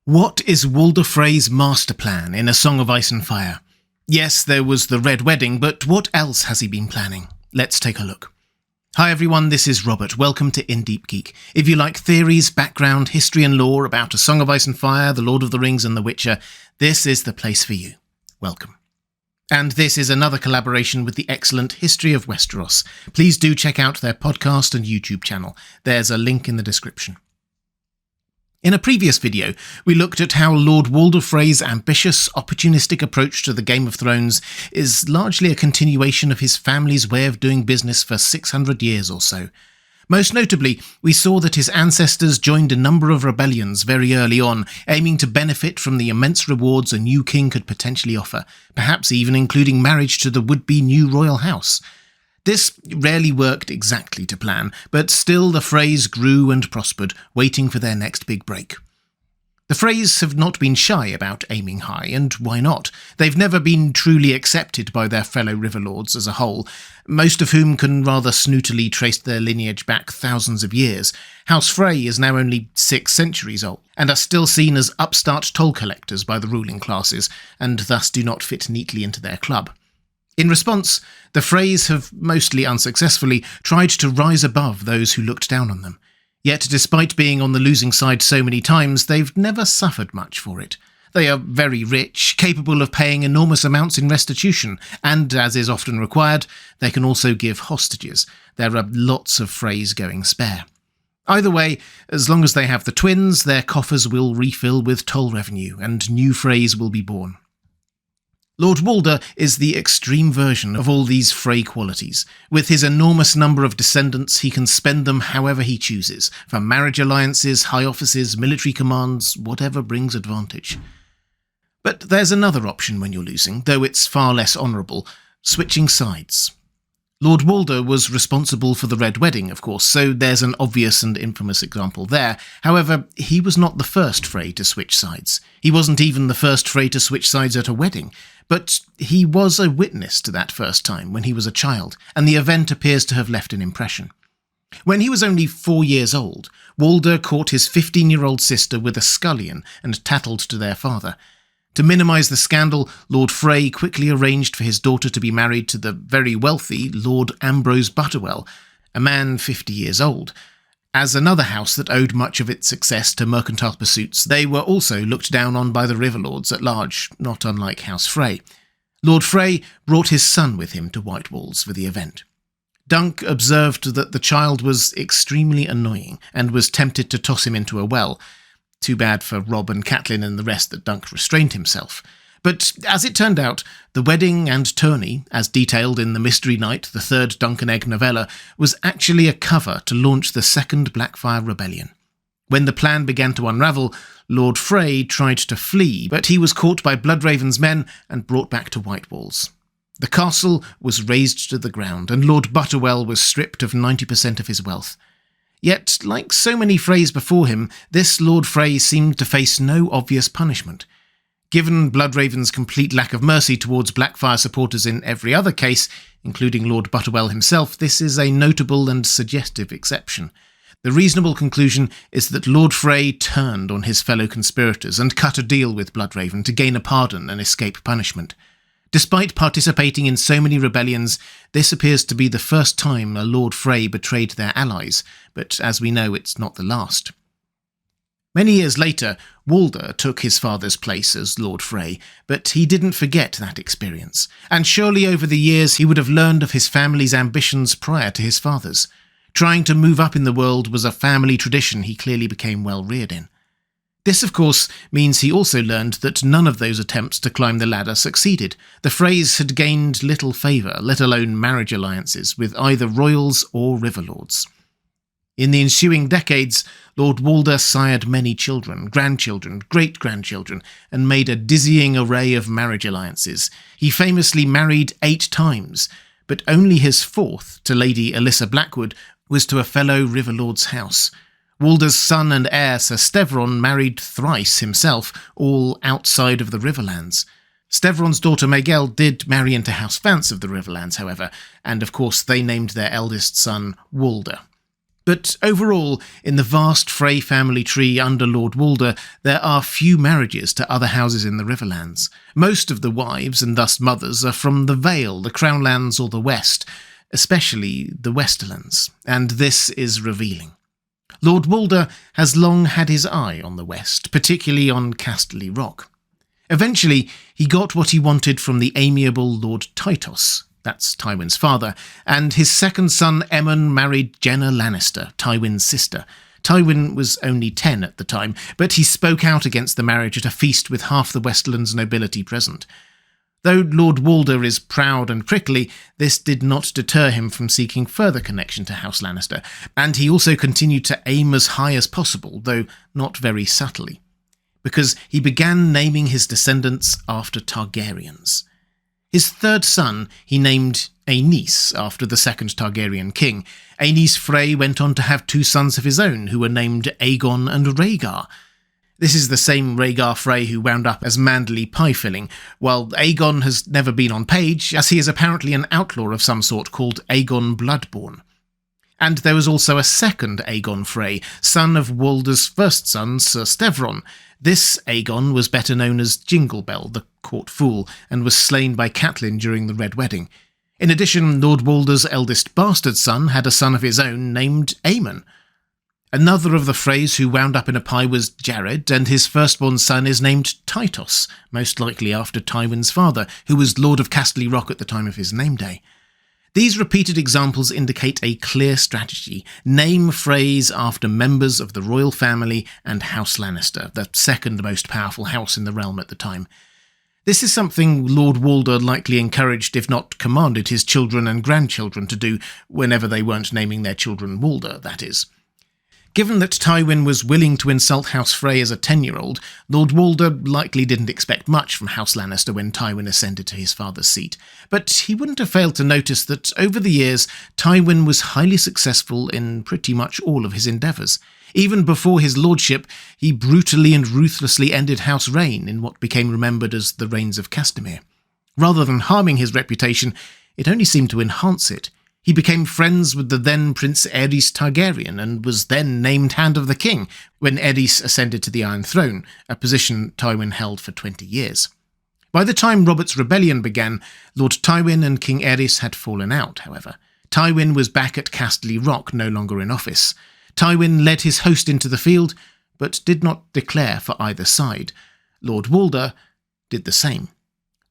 What is Walder Frey's Masterplan in A Song of Ice and Fire? Yes, there was the Red Wedding, but what else has he been planning? Let's take a look. Hi everyone, this is Robert. Welcome to In Deep Geek. If you like theories, background, history and lore about A Song of Ice and Fire, The Lord of the Rings and The Witcher, this is the place for you. Welcome. And this is another collaboration with the excellent History of Westeros. Please do check out their podcast and YouTube channel. There's a link in the description. In a previous video, we looked at how Lord Walder Frey's ambitious, opportunistic approach to the Game of Thrones is largely a continuation of his family's way of doing business for 600 years or so. Most notably, we saw that his ancestors joined a number of rebellions very early on, aiming to benefit from the immense rewards a new king could potentially offer, perhaps even including marriage to the would-be new royal house. This rarely worked exactly to plan, but still the Freys grew and prospered, waiting for their next big break. The Freys have not been shy about aiming high, and why not? They've never been truly accepted by their fellow Riverlords as a whole, most of whom can rather snootily trace their lineage back thousands of years. House Frey is now only 6 centuries old, and are still seen as upstart toll collectors by the ruling classes, and thus do not fit neatly into their club. In response, the Freys have, mostly unsuccessfully, tried to rise above those who looked down on them. Yet despite being on the losing side so many times, they've never suffered much for it. They are very rich, capable of paying enormous amounts in restitution, and, as is often required, they can also give hostages. There are lots of Freys going spare. Either way, as long as they have the twins, their coffers will refill with toll revenue, and new Freys will be born. Lord Walder is the extreme version of all these Frey qualities. With his enormous number of descendants, he can spend them however he chooses, from marriage alliances, high offices, military commands, whatever brings advantage. But there's another option when you're losing, though it's far less honourable: switching sides. Lord Walder was responsible for the Red Wedding, of course, so there's an obvious and infamous example there. However, he was not the first Frey to switch sides. He wasn't even the first Frey to switch sides at a wedding. But he was a witness to that first time when he was a child, and the event appears to have left an impression. When he was only 4 years old, Walder caught his 15-year-old sister with a scullion and tattled to their father. To minimise the scandal, Lord Frey quickly arranged for his daughter to be married to the very wealthy Lord Ambrose Butterwell, a man 50 years old. As another house that owed much of its success to mercantile pursuits, they were also looked down on by the Riverlords at large, not unlike House Frey. Lord Frey brought his son with him to White Walls for the event. Dunk observed that the child was extremely annoying and was tempted to toss him into a well. Too bad for Robb and Catelyn and the rest that Dunk restrained himself. But as it turned out, the wedding and tourney, as detailed in The Mystery Knight, the third Dunk and Egg novella, was actually a cover to launch the Second Blackfire Rebellion. When the plan began to unravel, Lord Frey tried to flee, but he was caught by Bloodraven's men and brought back to White Walls. The castle was razed to the ground, and Lord Butterwell was stripped of 90% of his wealth. Yet, like so many Freys before him, this Lord Frey seemed to face no obvious punishment. Given Bloodraven's complete lack of mercy towards Blackfire supporters in every other case, including Lord Butterwell himself, this is a notable and suggestive exception. The reasonable conclusion is that Lord Frey turned on his fellow conspirators and cut a deal with Bloodraven to gain a pardon and escape punishment. Despite participating in so many rebellions, this appears to be the first time a Lord Frey betrayed their allies, but as we know, it's not the last. Many years later, Walder took his father's place as Lord Frey, but he didn't forget that experience, and surely over the years he would have learned of his family's ambitions prior to his father's. Trying to move up in the world was a family tradition he clearly became well reared in. This, of course, means he also learned that none of those attempts to climb the ladder succeeded. The Freys had gained little favour, let alone marriage alliances, with either royals or Riverlords. In the ensuing decades, Lord Walder sired many children, grandchildren, great-grandchildren, and made a dizzying array of marriage alliances. He famously married 8 times, but only his 4th, to Lady Alyssa Blackwood, was to a fellow Riverlord's house. Walder's son and heir Sir Stevron married thrice himself, all outside of the Riverlands. Stevron's daughter Maegelle did marry into House Vance of the Riverlands, however, and of course they named their eldest son Walder. But overall, in the vast Frey family tree under Lord Walder, there are few marriages to other houses in the Riverlands. Most of the wives, and thus mothers, are from the Vale, the Crownlands, or the West, especially the Westerlands, and this is revealing. Lord Walder has long had his eye on the West, particularly on Casterly Rock. Eventually, he got what he wanted from the amiable Lord Tytos, that's Tywin's father, and his second son Aemon married Jenna Lannister, Tywin's sister. Tywin was only 10 at the time, but he spoke out against the marriage at a feast with half the Westerlands nobility present. Though Lord Walder is proud and prickly, this did not deter him from seeking further connection to House Lannister, and he also continued to aim as high as possible, though not very subtly, because he began naming his descendants after Targaryens. His third son he named Aenys, after the second Targaryen king. Aenys Frey went on to have 2 sons of his own, who were named Aegon and Rhaegar. This is the same Rhaegar Frey who wound up as Manderley pie-filling, while Aegon has never been on page, as he is apparently an outlaw of some sort called Aegon Bloodborne. And there was also a second Aegon Frey, son of Walder's first son, Sir Stevron. This Aegon was better known as Jingle Bell, the court fool, and was slain by Catelyn during the Red Wedding. In addition, Lord Walder's eldest bastard son had a son of his own named Aemon. Another of the Freys who wound up in a pie was Jared, and his firstborn son is named Tytos, most likely after Tywin's father, who was Lord of Casterly Rock at the time of his name day. These repeated examples indicate a clear strategy. Name Freys after members of the royal family and House Lannister, the second most powerful house in the realm at the time. This is something Lord Walder likely encouraged, if not commanded, his children and grandchildren to do whenever they weren't naming their children Walder, that is. Given that Tywin was willing to insult House Frey as a 10-year-old, Lord Walder likely didn't expect much from House Lannister when Tywin ascended to his father's seat. But he wouldn't have failed to notice that over the years, Tywin was highly successful in pretty much all of his endeavours. Even before his lordship, he brutally and ruthlessly ended House Reign in what became remembered as the Reigns of Castamere. Rather than harming his reputation, it only seemed to enhance it. He became friends with the then Prince Aerys Targaryen and was then named Hand of the King when Aerys ascended to the Iron Throne, a position Tywin held for 20 years. By the time Robert's Rebellion began, Lord Tywin and King Aerys had fallen out, however. Tywin was back at Casterly Rock, no longer in office. Tywin led his host into the field, but did not declare for either side. Lord Walder did the same.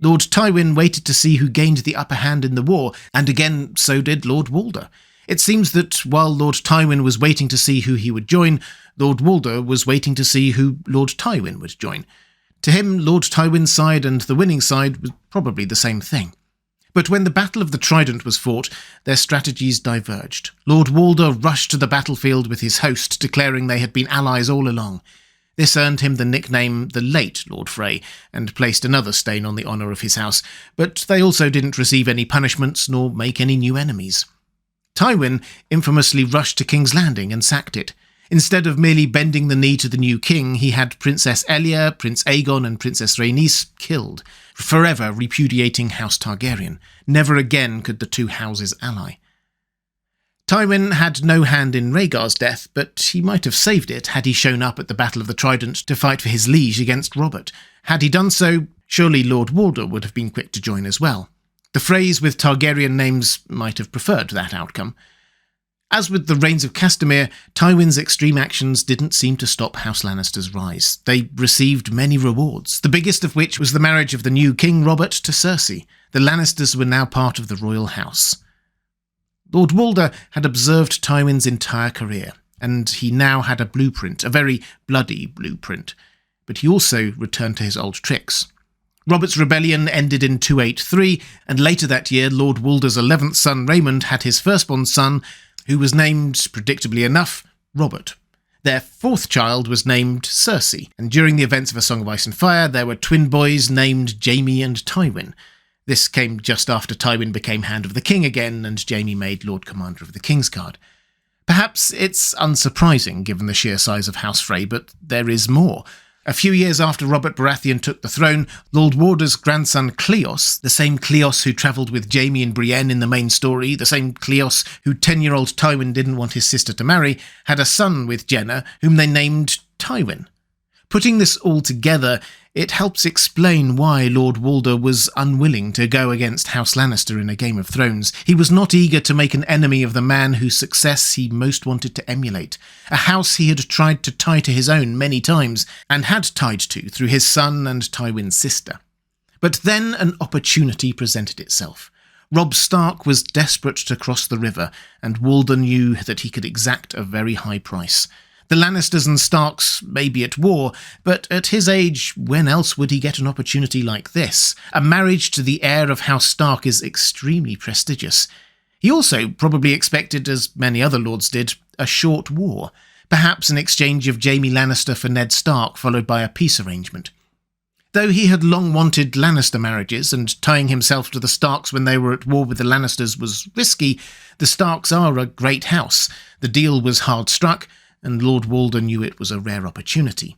Lord Tywin waited to see who gained the upper hand in the war, and again so did Lord Walder. It seems that while Lord Tywin was waiting to see who he would join, Lord Walder was waiting to see who Lord Tywin would join. To him, Lord Tywin's side and the winning side was probably the same thing. But when the Battle of the Trident was fought, their strategies diverged. Lord Walder rushed to the battlefield with his host, declaring they had been allies all along. This earned him the nickname the Late Lord Frey, and placed another stain on the honour of his house, but they also didn't receive any punishments nor make any new enemies. Tywin infamously rushed to King's Landing and sacked it. Instead of merely bending the knee to the new king, he had Princess Elia, Prince Aegon and Princess Rhaenys killed, forever repudiating House Targaryen. Never again could the two houses ally. Tywin had no hand in Rhaegar's death, but he might have saved it had he shown up at the Battle of the Trident to fight for his liege against Robert. Had he done so, surely Lord Walder would have been quick to join as well. The Freys with Targaryen names might have preferred that outcome. As with the Reigns of Castamere, Tywin's extreme actions didn't seem to stop House Lannister's rise. They received many rewards, the biggest of which was the marriage of the new King Robert to Cersei. The Lannisters were now part of the royal house. Lord Walder had observed Tywin's entire career, and he now had a blueprint, a very bloody blueprint. But he also returned to his old tricks. Robert's rebellion ended in 283, and later that year Lord Walder's 11th son Raymond had his firstborn son, who was named, predictably enough, Robert. Their fourth child was named Cersei, and during the events of A Song of Ice and Fire there were twin boys named Jaime and Tywin. This came just after Tywin became Hand of the King again, and Jaime made Lord Commander of the Kingsguard. Perhaps it's unsurprising given the sheer size of House Frey, but there is more. A few years after Robert Baratheon took the throne, Lord Walder's grandson Cleos, the same Cleos who travelled with Jaime and Brienne in the main story, the same Cleos who 10-year-old Tywin didn't want his sister to marry, had a son with Jenna, whom they named Tywin. Putting this all together, it helps explain why Lord Walder was unwilling to go against House Lannister in a Game of Thrones. He was not eager to make an enemy of the man whose success he most wanted to emulate, a house he had tried to tie to his own many times, and had tied to through his son and Tywin's sister. But then an opportunity presented itself. Robb Stark was desperate to cross the river, and Walder knew that he could exact a very high price. The Lannisters and Starks may be at war, but at his age, when else would he get an opportunity like this? A marriage to the heir of House Stark is extremely prestigious. He also probably expected, as many other lords did, a short war, perhaps an exchange of Jaime Lannister for Ned Stark, followed by a peace arrangement. Though he had long wanted Lannister marriages, and tying himself to the Starks when they were at war with the Lannisters was risky, the Starks are a great house. The deal was hard struck, and Lord Walder knew it was a rare opportunity.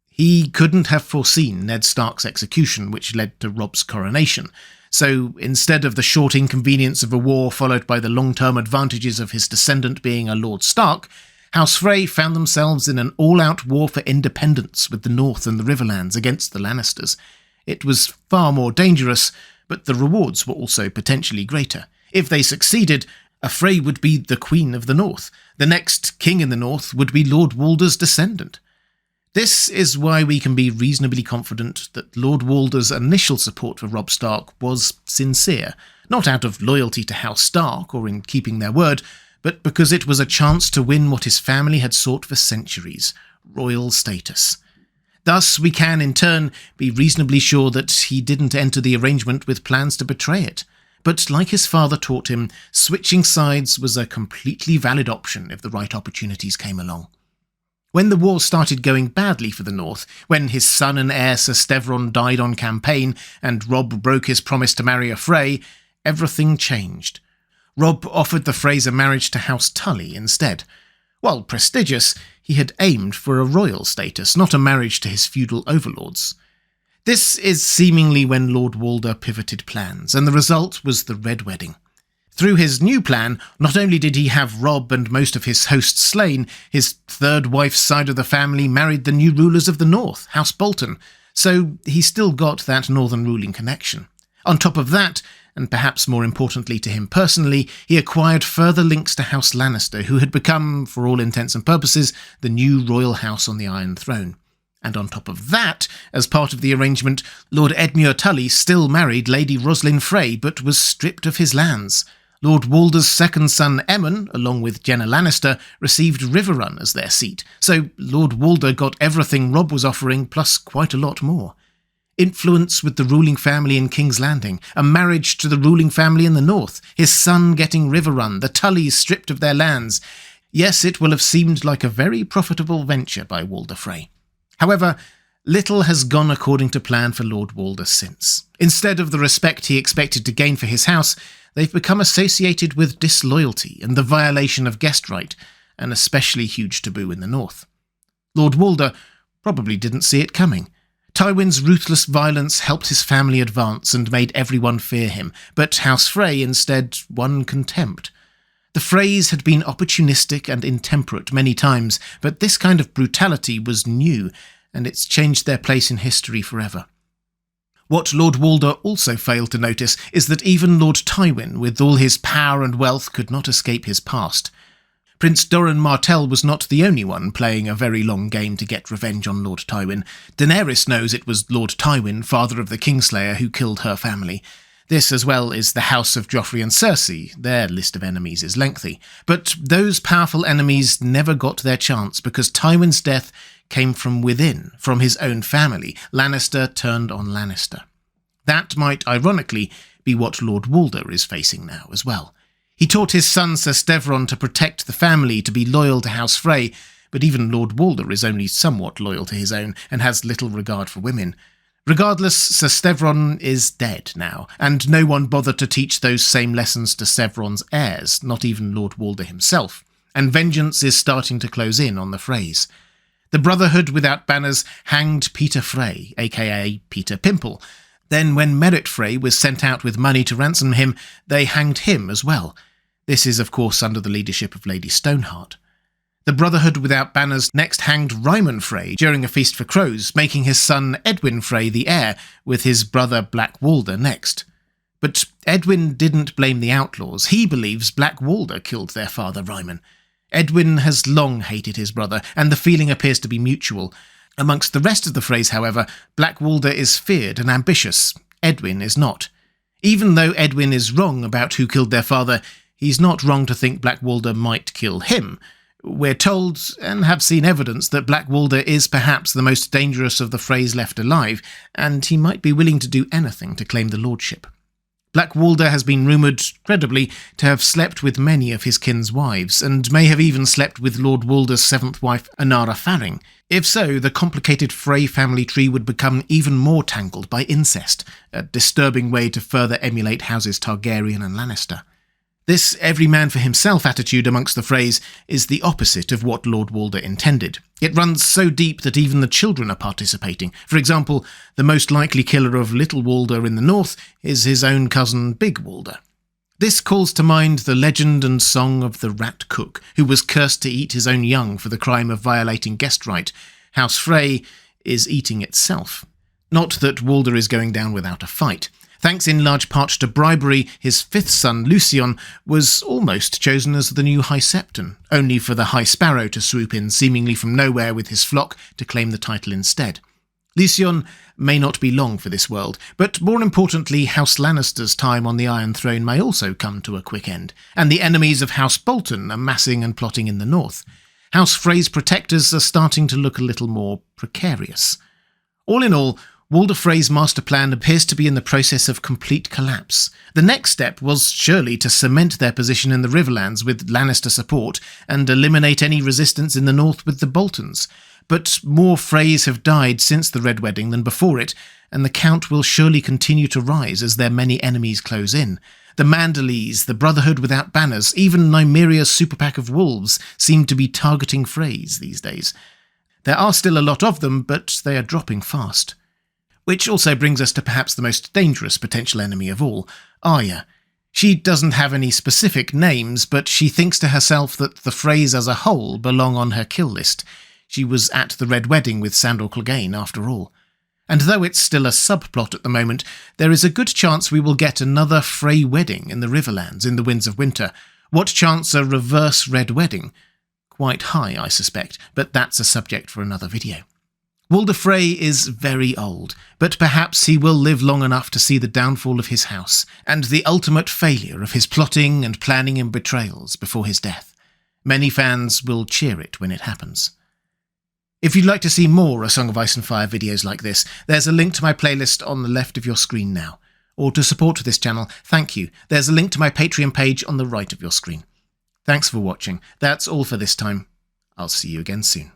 He couldn't have foreseen Ned Stark's execution, which led to Robb's coronation, so instead of the short inconvenience of a war followed by the long-term advantages of his descendant being a Lord Stark, House Frey found themselves in an all-out war for independence with the North and the Riverlands against the Lannisters. It was far more dangerous, but the rewards were also potentially greater. If they succeeded, a Frey would be the Queen of the North. The next king in the North would be Lord Walder's descendant. This is why we can be reasonably confident that Lord Walder's initial support for Robb Stark was sincere, not out of loyalty to House Stark or in keeping their word, but because it was a chance to win what his family had sought for centuries, royal status. Thus, we can, in turn, be reasonably sure that he didn't enter the arrangement with plans to betray it. But like his father taught him, switching sides was a completely valid option if the right opportunities came along. When the war started going badly for the North, when his son and heir Ser Stevron died on campaign and Robb broke his promise to marry a Frey, everything changed. Robb offered the Freys a marriage to House Tully instead. While prestigious, he had aimed for a royal status, not a marriage to his feudal overlords. This is seemingly when Lord Walder pivoted plans, and the result was the Red Wedding. Through his new plan, not only did he have Robb and most of his hosts slain, his third wife's side of the family married the new rulers of the North, House Bolton, so he still got that northern ruling connection. On top of that, and perhaps more importantly to him personally, he acquired further links to House Lannister, who had become, for all intents and purposes, the new royal house on the Iron Throne. And on top of that, as part of the arrangement, Lord Edmure Tully still married Lady Roslyn Frey, but was stripped of his lands. Lord Walder's second son, Emmon, along with Jenna Lannister, received Riverrun as their seat, so Lord Walder got everything Robb was offering, plus quite a lot more. Influence with the ruling family in King's Landing, a marriage to the ruling family in the North, his son getting Riverrun, the Tullys stripped of their lands. Yes, it will have seemed like a very profitable venture by Walder Frey. However, little has gone according to plan for Lord Walder since. Instead of the respect he expected to gain for his house, they've become associated with disloyalty and the violation of guest right, an especially huge taboo in the North. Lord Walder probably didn't see it coming. Tywin's ruthless violence helped his family advance and made everyone fear him, but House Frey instead won contempt. The Freys had been opportunistic and intemperate many times, but this kind of brutality was new, and it's changed their place in history forever. What Lord Walder also failed to notice is that even Lord Tywin, with all his power and wealth, could not escape his past. Prince Doran Martell was not the only one playing a very long game to get revenge on Lord Tywin. Daenerys knows it was Lord Tywin, father of the Kingslayer, who killed her family. This, as well, is the house of Joffrey and Cersei. Their list of enemies is lengthy. But those powerful enemies never got their chance because Tywin's death came from within, from his own family. Lannister turned on Lannister. That might, ironically, be what Lord Walder is facing now as well. He taught his son Ser Stevron to protect the family, to be loyal to House Frey, but even Lord Walder is only somewhat loyal to his own and has little regard for women. Regardless, Ser Stevron is dead now, and no one bothered to teach those same lessons to Sevron's heirs, not even Lord Walder himself, and vengeance is starting to close in on the Freys. The Brotherhood without banners hanged Peter Frey, aka Peter Pimple. Then when Merritt Frey was sent out with money to ransom him, they hanged him as well. This is, of course, under the leadership of Lady Stoneheart. The Brotherhood without banners next hanged Ryman Frey during a feast for crows, making his son Edwin Frey the heir, with his brother Black Walder next. But Edwin didn't blame the outlaws. He believes Black Walder killed their father Ryman. Edwin has long hated his brother, and the feeling appears to be mutual. Amongst the rest of the Freys, however, Black Walder is feared and ambitious. Edwin is not. Even though Edwin is wrong about who killed their father, he's not wrong to think Black Walder might kill him. We're told, and have seen evidence, that Black Walder is perhaps the most dangerous of the Freys left alive, and he might be willing to do anything to claim the lordship. Black Walder has been rumoured, credibly, to have slept with many of his kin's wives, and may have even slept with Lord Walder's seventh wife, Anara Faring. If so, the complicated Frey family tree would become even more tangled by incest, a disturbing way to further emulate houses Targaryen and Lannister. This every-man-for-himself attitude amongst the Freys is the opposite of what Lord Walder intended. It runs so deep that even the children are participating. For example, the most likely killer of Little Walder in the north is his own cousin Big Walder. This calls to mind the legend and song of the Rat Cook, who was cursed to eat his own young for the crime of violating guest right. House Frey is eating itself. Not that Walder is going down without a fight. Thanks in large part to bribery, his fifth son, Lucien, was almost chosen as the new High Septon, only for the High Sparrow to swoop in seemingly from nowhere with his flock to claim the title instead. Lucien may not be long for this world, but more importantly, House Lannister's time on the Iron Throne may also come to a quick end, and the enemies of House Bolton are massing and plotting in the north. House Frey's protectors are starting to look a little more precarious. All in all, Walder Frey's master plan appears to be in the process of complete collapse. The next step was surely to cement their position in the Riverlands with Lannister support and eliminate any resistance in the north with the Boltons. But more Freys have died since the Red Wedding than before it, and the count will surely continue to rise as their many enemies close in. The Manderleys, the Brotherhood without banners, even Nymeria's superpack of wolves seem to be targeting Freys these days. There are still a lot of them, but they are dropping fast. Which also brings us to perhaps the most dangerous potential enemy of all, Arya. She doesn't have any specific names, but she thinks to herself that the Freys as a whole belong on her kill list. She was at the Red Wedding with Sandor Clegane, after all. And though it's still a subplot at the moment, there is a good chance we will get another Frey wedding in the Riverlands in the Winds of Winter. What chance a reverse Red Wedding? Quite high, I suspect, but that's a subject for another video. Walder Frey is very old, but perhaps he will live long enough to see the downfall of his house, and the ultimate failure of his plotting and planning and betrayals before his death. Many fans will cheer it when it happens. If you'd like to see more A Song of Ice and Fire videos like this, there's a link to my playlist on the left of your screen now. Or to support this channel, thank you, there's a link to my Patreon page on the right of your screen. Thanks for watching. That's all for this time. I'll see you again soon.